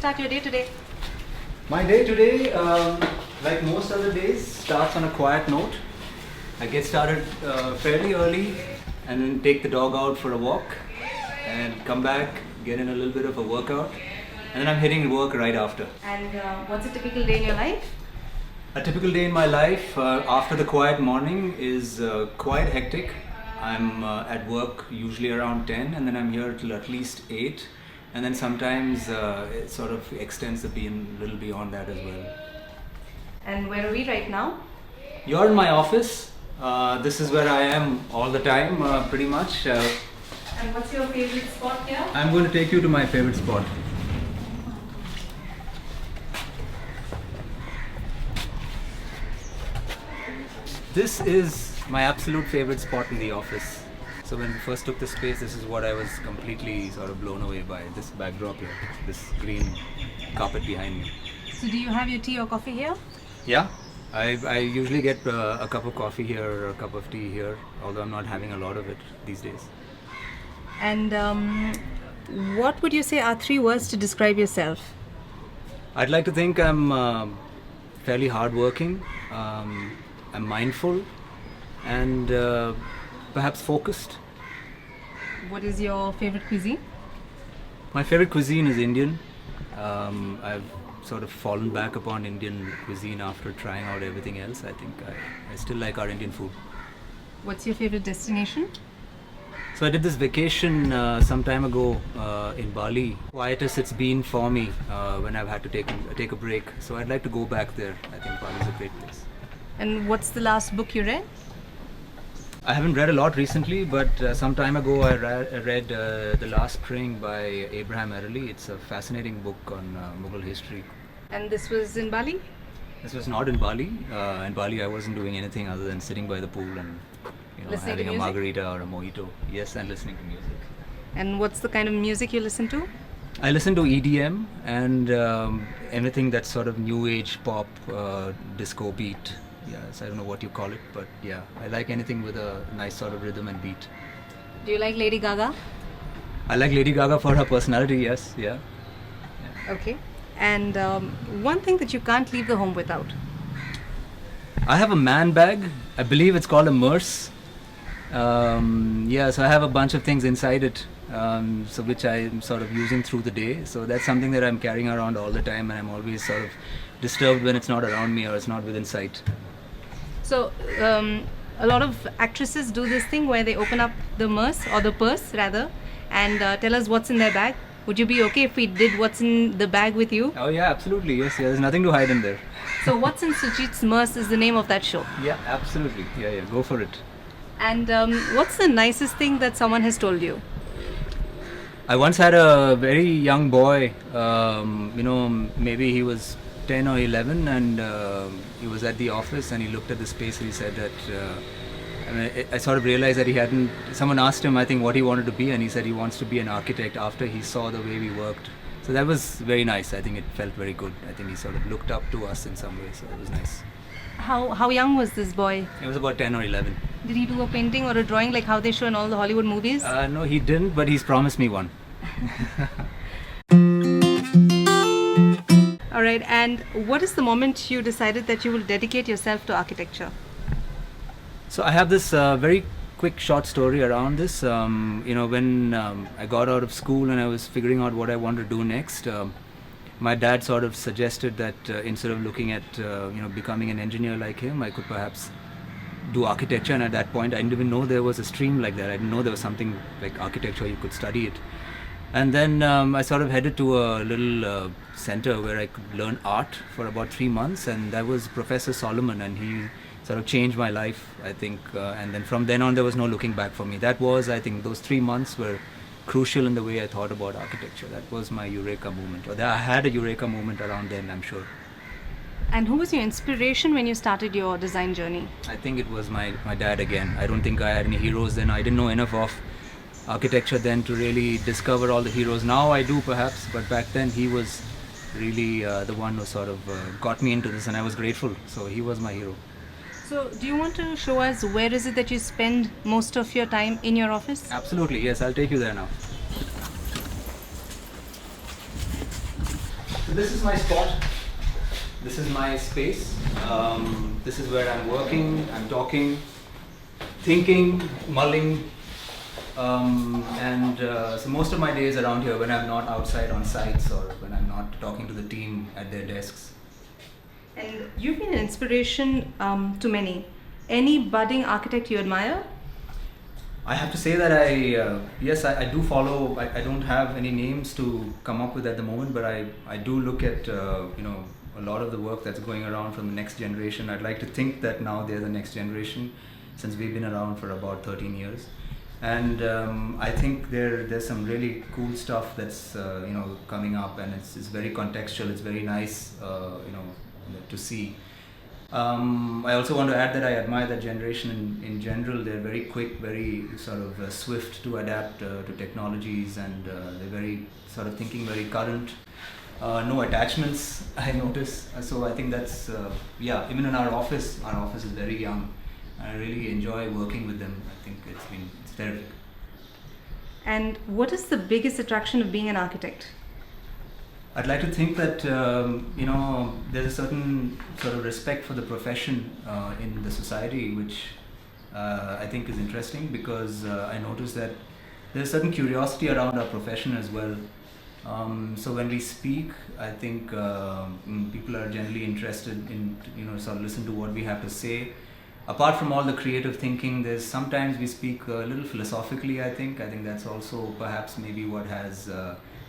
start your day today? My day today, like most other days, starts on a quiet note. I get started fairly early and then take the dog out for a walk and come back, get in a little bit of a workout, and then I'm hitting work right after. And what's a typical day in your life? A typical day in my life after the quiet morning is quite hectic. I'm at work usually around 10 and then I'm here till at least 8. And then sometimes it sort of extends a little beyond that as well. And where are we right now? You're in my office. This is where I am all the time, pretty much. And what's your favorite spot here? I'm going to take you to my favorite spot. This is my absolute favorite spot in the office. So when we first took the space, this is what I was completely sort of blown away by, this backdrop here, this green carpet behind me. So do you have your tea or coffee here? Yeah, I usually get a cup of coffee here or a cup of tea here, although I'm not having a lot of it these days. And what would you say are 3 words to describe yourself? I'd like to think I'm fairly hardworking, I'm mindful, and perhaps focused. What is your favorite cuisine? My favorite cuisine is Indian. I've sort of fallen back upon Indian cuisine after trying out everything else. I think I still like our Indian food. What's your favorite destination? So I did this vacation some time ago in Bali. Quietest it's been for me when I've had to take a break. So I'd like to go back there. I think Bali is a great place. And what's the last book you read? I haven't read a lot recently, but some time ago I read The Last String by Abraham Erley. It's a fascinating book on Mughal history. And this was in Bali? This was not in Bali. In Bali I wasn't doing anything other than sitting by the pool and having a margarita or a mojito. Yes, and listening to music. And what's the kind of music you listen to? I listen to EDM and anything that's sort of new age pop, disco beat. Yes, I don't know what you call it, but yeah, I like anything with a nice sort of rhythm and beat. Do you like Lady Gaga? I like Lady Gaga for her personality, yes, yeah. Okay. And one thing that you can't leave the home without? I have a man bag. I believe it's called a merce. So I have a bunch of things inside it, which I'm sort of using through the day. So that's something that I'm carrying around all the time, and I'm always sort of disturbed when it's not around me or it's not within sight. So a lot of actresses do this thing where they open up the purse rather, and tell us what's in their bag. Would you be okay if we did what's in the bag with you? Oh yeah, absolutely. Yes, there's nothing to hide in there. So What's in Sujit's Merce is the name of that show. Yeah, absolutely. Yeah, go for it. And what's the nicest thing that someone has told you? I once had a very young boy, maybe he was 10 or 11, and he was at the office and he looked at the space and he said that I sort of realized that someone asked him, I think, what he wanted to be, and he said he wants to be an architect after he saw the way we worked. So that was very nice. I think it felt very good. I think he sort of looked up to us in some way, so it was nice. How young was this boy? He was about 10 or 11. Did he do a painting or a drawing like how they show in all the Hollywood movies? No, he didn't, but he's promised me one. Alright, and what is the moment you decided that you will dedicate yourself to architecture? So I have this very quick short story around this. When I got out of school and I was figuring out what I wanted to do next, my dad sort of suggested that instead of looking at becoming an engineer like him, I could perhaps do architecture. And at that point I didn't even know there was a stream like that. I didn't know there was something like architecture, you could study it. And then I sort of headed to a little center where I could learn art for about 3 months, and that was Professor Solomon, and he sort of changed my life, I think. And then from then on there was no looking back for me. That was, I think, those 3 months were crucial in the way I thought about architecture. That was my eureka moment, or I had a eureka moment around then, I'm sure. And who was your inspiration when you started your design journey? I think it was my dad again. I don't think I had any heroes then. I didn't know enough of architecture then to really discover all the heroes. Now I do perhaps, but back then he was really the one who sort of got me into this, and I was grateful. So he was my hero. So do you want to show us where is it that you spend most of your time in your office? Absolutely, yes, I'll take you there now. this is my spot. This is my space. This is where I'm working, I'm talking, thinking, mulling. So most of my days around here when I'm not outside on sites or when I'm not talking to the team at their desks. And you've been an inspiration to many. Any budding architect you admire? I have to say that I do follow. I don't have any names to come up with at the moment, but I do look at a lot of the work that's going around from the next generation. I'd like to think that now they're the next generation, since we've been around for about 13 years, and I think there's some really cool stuff that's coming up, and it's very contextual. It's very nice to see. I also want to add that I admire that generation in general. They're very quick, very sort of swift to adapt to technologies, and they're very sort of thinking very current. No attachments, I notice. So I think that's, even in our office is very young. I really enjoy working with them. I think it's terrific. And what is the biggest attraction of being an architect? I'd like to think that there's a certain sort of respect for the profession in the society, which I think is interesting, because I notice that there's a certain curiosity around our profession as well. So when we speak, I think people are generally interested in sort of listen to what we have to say. Apart from all the creative thinking, there's sometimes we speak a little philosophically. I think that's also perhaps maybe what has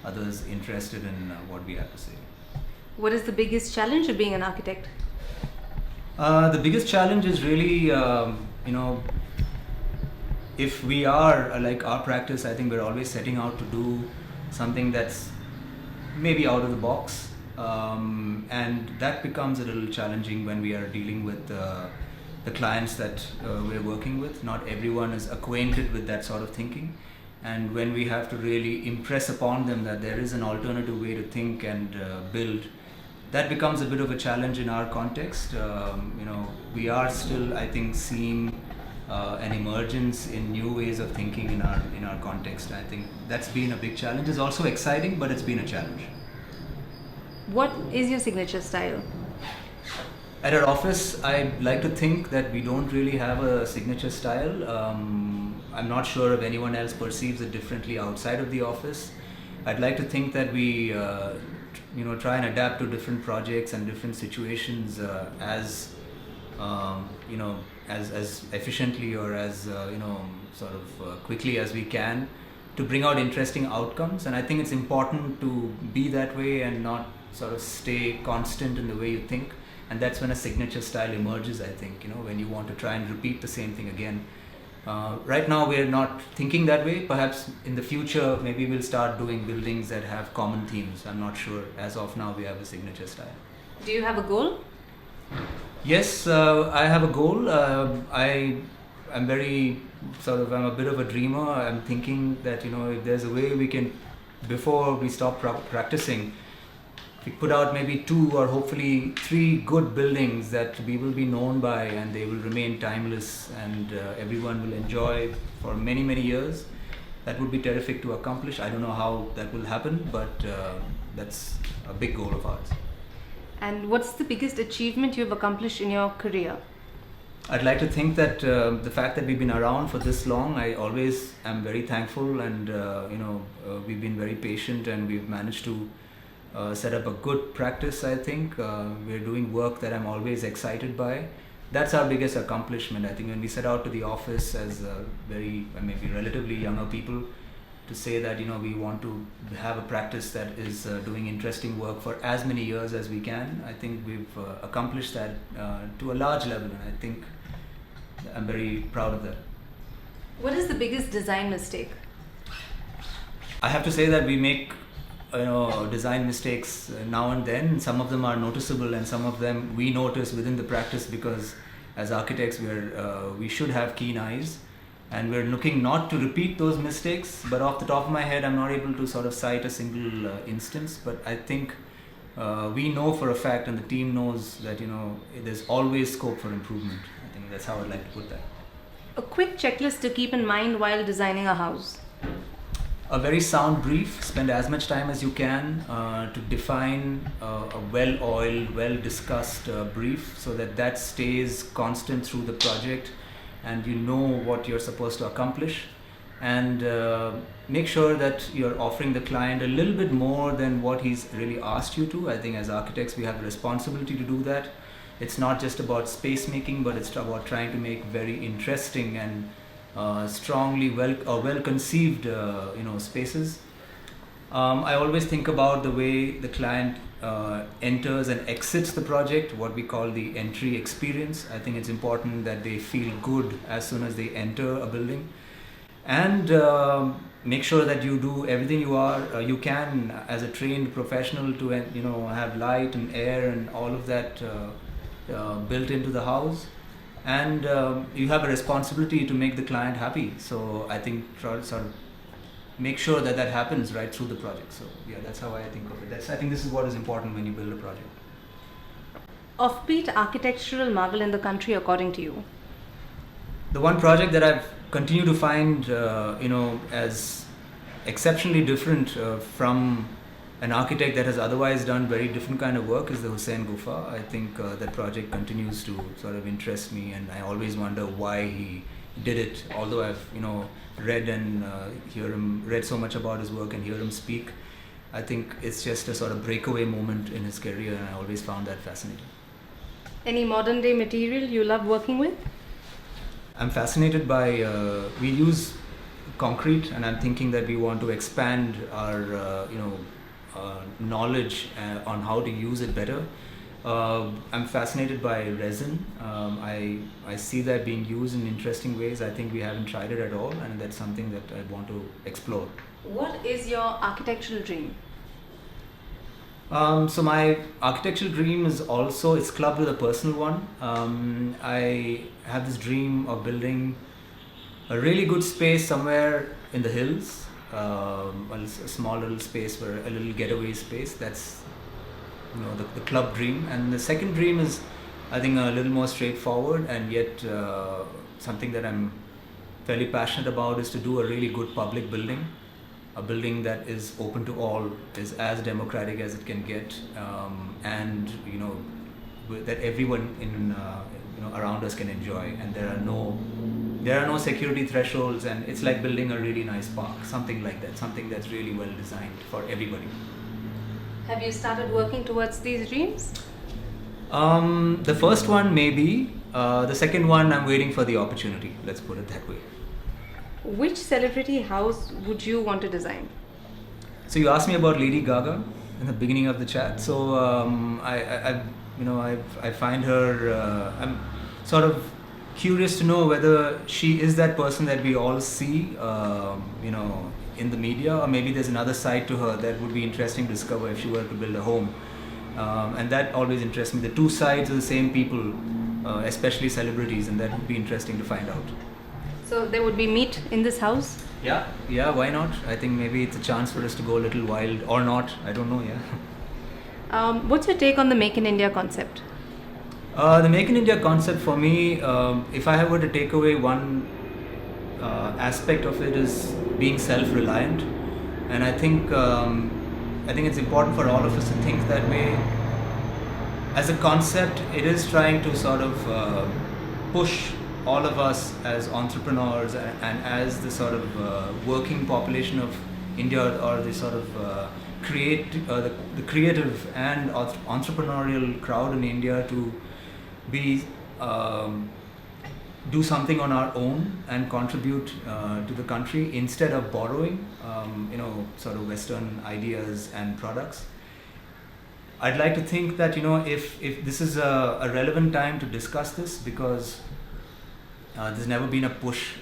others interested in what we have to say. What is the biggest challenge of being an architect? The biggest challenge is really, if we are like our practice, I think we're always setting out to do something that's maybe out of the box, and that becomes a little challenging when we are dealing with the clients that we're working with. Not everyone is acquainted with that sort of thinking. And when we have to really impress upon them that there is an alternative way to think and build, that becomes a bit of a challenge in our context. We are still, I think, seeing an emergence in new ways of thinking in our context. I think that's been a big challenge. It's also exciting, but it's been a challenge. What is your signature style? At our office, I like to think that we don't really have a signature style. I'm not sure if anyone else perceives it differently outside of the office. I'd like to think that we try and adapt to different projects and different situations as efficiently or as quickly as we can, to bring out interesting outcomes. And I think it's important to be that way and not sort of stay constant in the way you think. And that's when a signature style emerges, I think, when you want to try and repeat the same thing again. Right now we're not thinking that way. Perhaps in the future maybe we'll start doing buildings that have common themes. I'm not sure. As of now we have a signature style. Do you have a goal? Yes, I have a goal. I'm a bit of a dreamer. I'm thinking that if there's a way we can, before we stop practicing, we put out maybe 2 or hopefully 3 good buildings that we will be known by, and they will remain timeless, and everyone will enjoy for many, many years. That would be terrific to accomplish. I don't know how that will happen, but that's a big goal of ours. And what's the biggest achievement you've accomplished in your career? I'd like to think that the fact that we've been around for this long, I always am very thankful, and we've been very patient, and we've managed to set up a good practice. I think we're doing work that I'm always excited by. That's our biggest accomplishment. I think when we set out to the office as maybe relatively younger people, to say that we want to have a practice that is doing interesting work for as many years as we can, I think we've accomplished that to a large level, and I think I'm very proud of that. What is the biggest design mistake? I have to say that we make design mistakes now and then. Some of them are noticeable, and some of them we notice within the practice, because as architects we should have keen eyes, and we're looking not to repeat those mistakes. But off the top of my head, I'm not able to sort of cite a single instance, but I think we know for a fact, and the team knows, that there's always scope for improvement. I think that's how I'd like to put that. A quick checklist to keep in mind while designing a house. A very sound brief. Spend as much time as you can to define a well-oiled, well-discussed brief, so that that stays constant through the project, and you know what you're supposed to accomplish. And make sure that you're offering the client a little bit more than what he's really asked you to. I think as architects we have a responsibility to do that. It's not just about space making, but it's about trying to make very interesting and strongly well conceived spaces. I always think about the way the client enters and exits the project, what we call the entry experience. I think it's important that they feel good as soon as they enter a building, and make sure that you do everything you can as a trained professional to have light and air and all of that built into the house. And you have a responsibility to make the client happy. So I think try to sort of make sure that that happens right through the project. So yeah, that's how I think of it. I think this is what is important when you build a project. Offbeat architectural marvel in the country, according to you? The one project that I've continued to find, as exceptionally different from an architect that has otherwise done very different kind of work is the Hussain Gufa. I think that project continues to sort of interest me, and I always wonder why he did it. Although I've read and read so much about his work and hear him speak, I think it's just a sort of breakaway moment in his career, and I always found that fascinating. Any modern day material you love working with? I'm fascinated by, we use concrete, and I'm thinking that we want to expand our knowledge on how to use it better. I'm fascinated by resin. I see that being used in interesting ways. I think we haven't tried it at all, and that's something that I want to explore. What is your architectural dream? So my architectural dream is it's clubbed with a personal one. I have this dream of building a really good space somewhere in the hills, a small little space, where a little getaway space. That's the club dream. And the second dream is, I think, a little more straightforward, and yet something that I'm fairly passionate about is to do a really good public building. A building that is open to all, is as democratic as it can get, and that everyone around us can enjoy, and there are no security thresholds, and it's like building a really nice park, something like that, something that's really well designed for everybody. Have you started working towards these dreams? The first one maybe, the second one I'm waiting for the opportunity, let's put it that way. Which celebrity house would you want to design? So you asked me about Lady Gaga in the beginning of the chat. So I find her. I'm sort of curious to know whether she is that person that we all see, in the media, or maybe there's another side to her that would be interesting to discover if she were to build a home. And that always interests me. The two sides of the same people, especially celebrities, and that would be interesting to find out. So there would be meat in this house? Yeah, why not? I think maybe it's a chance for us to go a little wild, or not, I don't know, yeah. What's your take on the Make in India concept? The Make in India concept for me, if I were to take away one aspect of it, is being self-reliant. And I think it's important for all of us to think that way. As a concept, it is trying to sort of push all of us as entrepreneurs and as the sort of working population of India, or the sort of the creative and entrepreneurial crowd in India, to be do something on our own and contribute to the country instead of borrowing sort of Western ideas and products. I'd like to think that if this is a relevant time to discuss this, because there's never been a push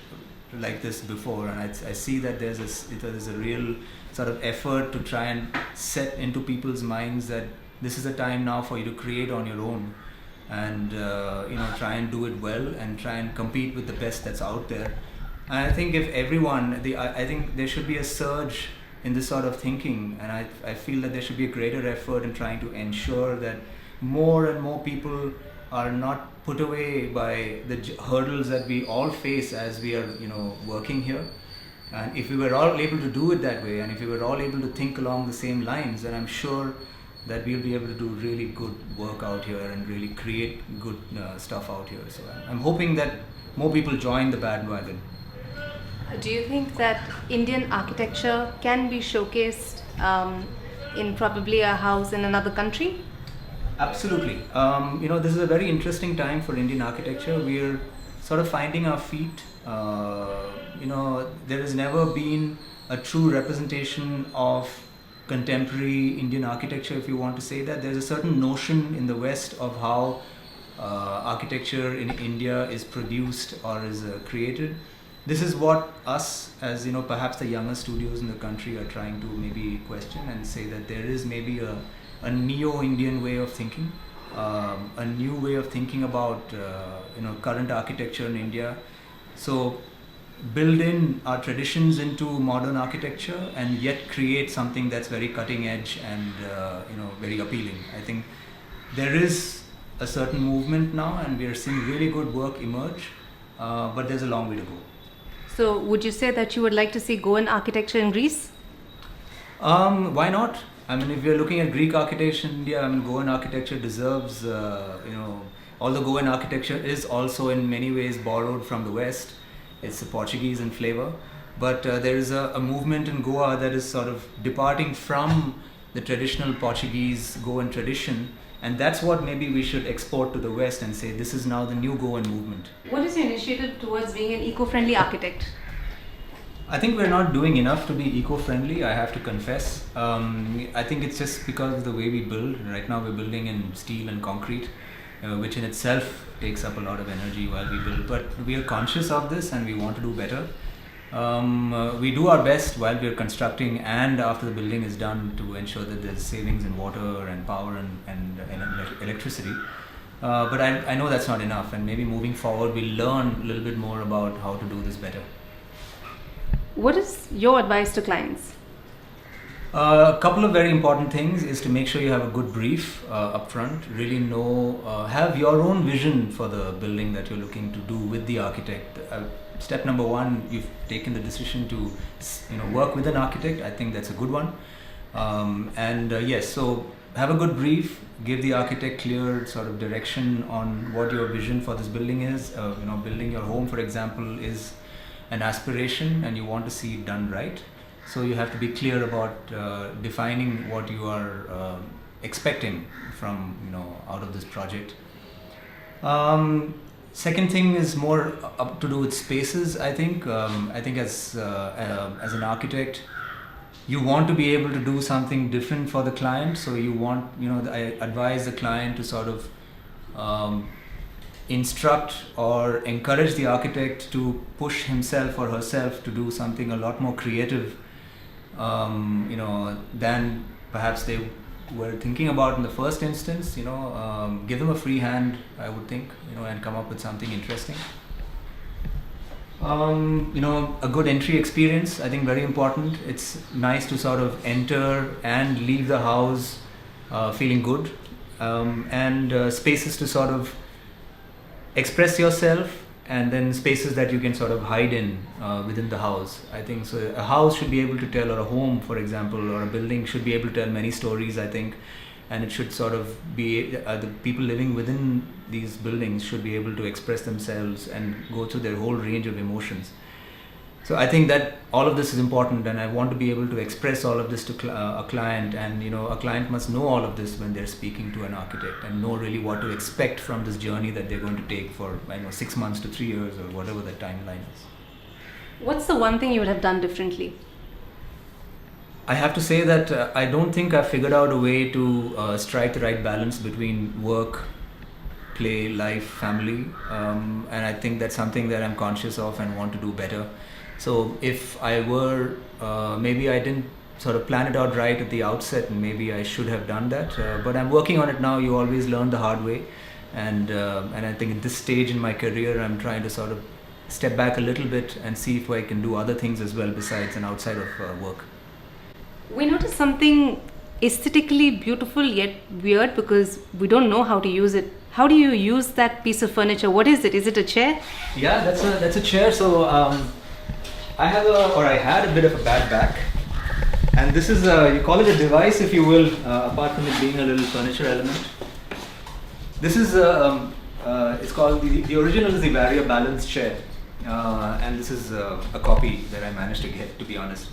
like this before, and I see that there's a real sort of effort to try and set into people's minds that this is a time now for you to create on your own, and try and do it well, and try and compete with the best that's out there. And I think if everyone, I think there should be a surge in this sort of thinking, and I feel that there should be a greater effort in trying to ensure that more and more people are not put away by the hurdles that we all face as we are working here, And if we were all able to do it that way, and if we were all able to think along the same lines, then I'm sure that we'll be able to do really good work out here and really create good stuff out here. So I'm hoping that more people join the bandwagon. Do you think that Indian architecture can be showcased in probably a house in another country? Absolutely. This is a very interesting time for Indian architecture. We're sort of finding our feet. There has never been a true representation of contemporary Indian architecture, if you want to say that. There's a certain notion in the West of how architecture in India is produced or is created. This is what us, as perhaps the younger studios in the country, are trying to maybe question and say that there is maybe a neo-Indian way of thinking, a new way of thinking about current architecture in India. So build in our traditions into modern architecture and yet create something that's very cutting edge and very appealing. I think there is a certain movement now, and we are seeing really good work emerge, but there's a long way to go. So would you say that you would like to see Goan architecture in Greece? Why not? I mean, if we are looking at Greek architecture in India, Goan architecture deserves, although Goan architecture is also in many ways borrowed from the West, it's Portuguese in flavor, but there is a movement in Goa that is sort of departing from the traditional Portuguese Goan tradition, and that's what maybe we should export to the West and say this is now the new Goan movement. What is your initiative towards being an eco-friendly architect? I think we're not doing enough to be eco-friendly, I have to confess. I think it's just because of the way we build. Right now we're building in steel and concrete, which in itself takes up a lot of energy while we build. But we are conscious of this and we want to do better. We do our best while we are constructing and after the building is done to ensure that there's savings in water and power and electricity. But I know that's not enough, and maybe moving forward we'll learn a little bit more about how to do this better. What is your advice to clients? A couple of very important things is to make sure you have a good brief up front, really know, have your own vision for the building that you're looking to do with the architect. Step number one, you've taken the decision to work with an architect. I think that's a good one. Yes, so have a good brief, give the architect clear sort of direction on what your vision for this building is. Building your home, for example, is an aspiration and you want to see it done right. So you have to be clear about defining what you are expecting from out of this project. Second thing is more up to do with spaces. I think as an architect, you want to be able to do something different for the client. So you want I advise the client to sort of instruct or encourage the architect to push himself or herself to do something a lot more creative than perhaps they were thinking about in the first instance. Give them a free hand, I would think, and come up with something interesting. A good entry experience, I think, very important. It's nice to sort of enter and leave the house feeling good, and spaces to sort of express yourself, and then spaces that you can sort of hide in within the house. I think so. A house should be able to tell, or a home, for example, or a building should be able to tell many stories, I think, and it should sort of be the people living within these buildings should be able to express themselves and go through their whole range of emotions. So I think that all of this is important, and I want to be able to express all of this to a client, and a client must know all of this when they're speaking to an architect and know really what to expect from this journey that they're going to take for 6 months to 3 years or whatever the timeline is. What's the one thing you would have done differently? I have to say that I don't think I've figured out a way to strike the right balance between work, play, life, family, and I think that's something that I'm conscious of and want to do better. So if I were, maybe I didn't sort of plan it out right at the outset, and maybe I should have done that. But I'm working on it now. You always learn the hard way, and I think at this stage in my career, I'm trying to sort of step back a little bit and see if I can do other things as well besides and outside of work. We noticed something aesthetically beautiful yet weird because we don't know how to use it. How do you use that piece of furniture? What is it? Is it a chair? Yeah, that's a chair. So I had a bit of a bad back, and this is you call it a device, if you will, apart from it being a little furniture element. This is it's called the original is the Barrier Balance chair, and this is a copy that I managed to get, to be honest.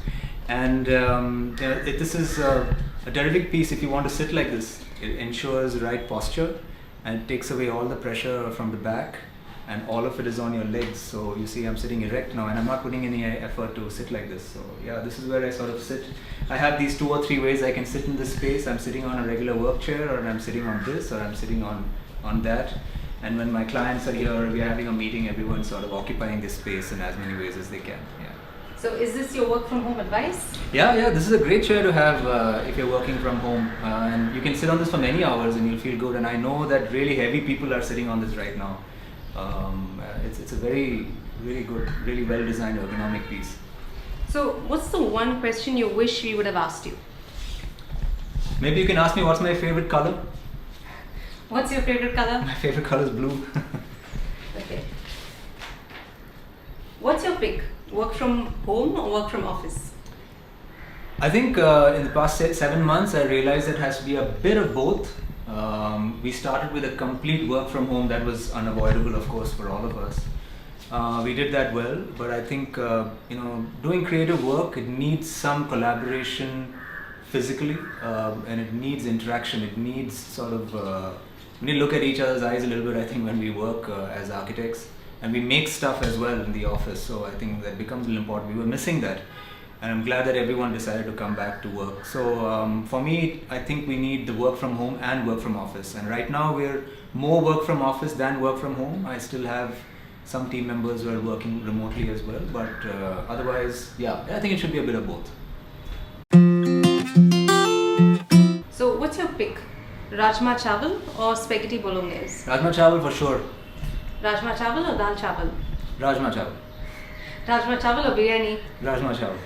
And this is a terrific piece if you want to sit like this. It ensures right posture and it takes away all the pressure from the back, and all of it is on your legs. So you see I'm sitting erect now, and I'm not putting any effort to sit like this. So yeah, this is where I sort of sit. I have these 2 or 3 ways I can sit in this space. I'm sitting on a regular work chair, or I'm sitting on this, or I'm sitting on that. And when my clients are here, we're having a meeting, everyone's sort of occupying this space in as many ways as they can. Yeah. So is this your work from home advice? Yeah, this is a great chair to have if you're working from home, and you can sit on this for many hours and you'll feel good. And I know that really heavy people are sitting on this right now. It's a very, really good, really well designed ergonomic piece. So what's the one question you wish we would have asked you? Maybe you can ask me what's my favorite color? What's your favorite color? My favorite color is blue. Okay. What's your pick? Work from home or work from office? I think in the past 7 months I realized it has to be a bit of both. We started with a complete work from home that was unavoidable, of course, for all of us. We did that well, but I think doing creative work, it needs some collaboration physically, and it needs interaction. It needs sort of we need to look at each other's eyes a little bit, I think, when we work as architects, and we make stuff as well in the office. So I think that becomes really important. We were missing that, and I'm glad that everyone decided to come back to work. So for me, I think we need the work from home and work from office. And right now we're more work from office than work from home. I still have some team members who are working remotely as well, but otherwise, yeah, I think it should be a bit of both. So what's your pick? Rajma chawal or spaghetti bolognese? Rajma chawal for sure. Rajma chawal or dal chawal? Rajma chawal. Rajma chawal or biryani? Rajma chawal.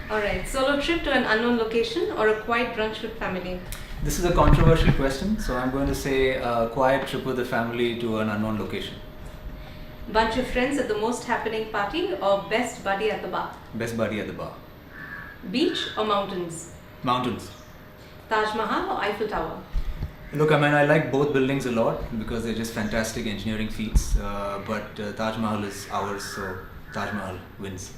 Alright, solo trip to an unknown location or a quiet brunch with family? This is a controversial question, so I'm going to say a quiet trip with the family to an unknown location. Bunch of friends at the most happening party or best buddy at the bar? Best buddy at the bar. Beach or mountains? Mountains. Taj Mahal or Eiffel Tower? Look, I mean, I like both buildings a lot because they're just fantastic engineering feats, but Taj Mahal is ours, so Taj Mahal wins.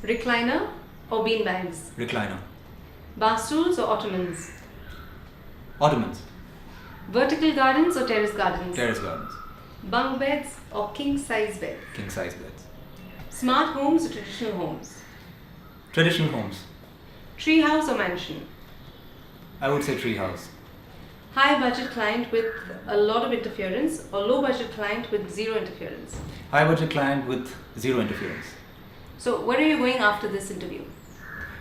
Recliner or beanbags? Recliner. Bar stools or ottomans? Ottomans. Vertical gardens or terrace gardens? Terrace gardens. Bunk beds or king size bed? King size beds. Smart homes or traditional homes? Traditional homes. Tree house or mansion? I would say tree house. High budget client with a lot of interference or low budget client with zero interference? High budget client with zero interference. So where are you going after this interview?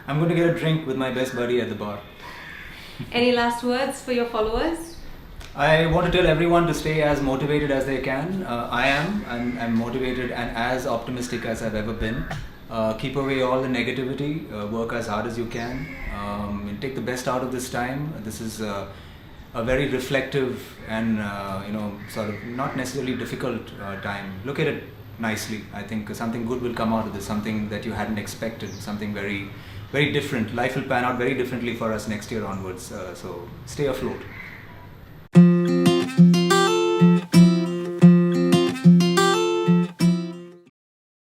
I'm going to get a drink with my best buddy at the bar. Any last words for your followers? I want to tell everyone to stay as motivated as they can. I'm motivated and as optimistic as I've ever been. Keep away all the negativity, work as hard as you can, and take the best out of this time. This is a very reflective and sort of not necessarily difficult time. Look at it nicely. I think something good will come out of this, something that you hadn't expected, something very, very different. Life will pan out very differently for us next year onwards. So stay afloat.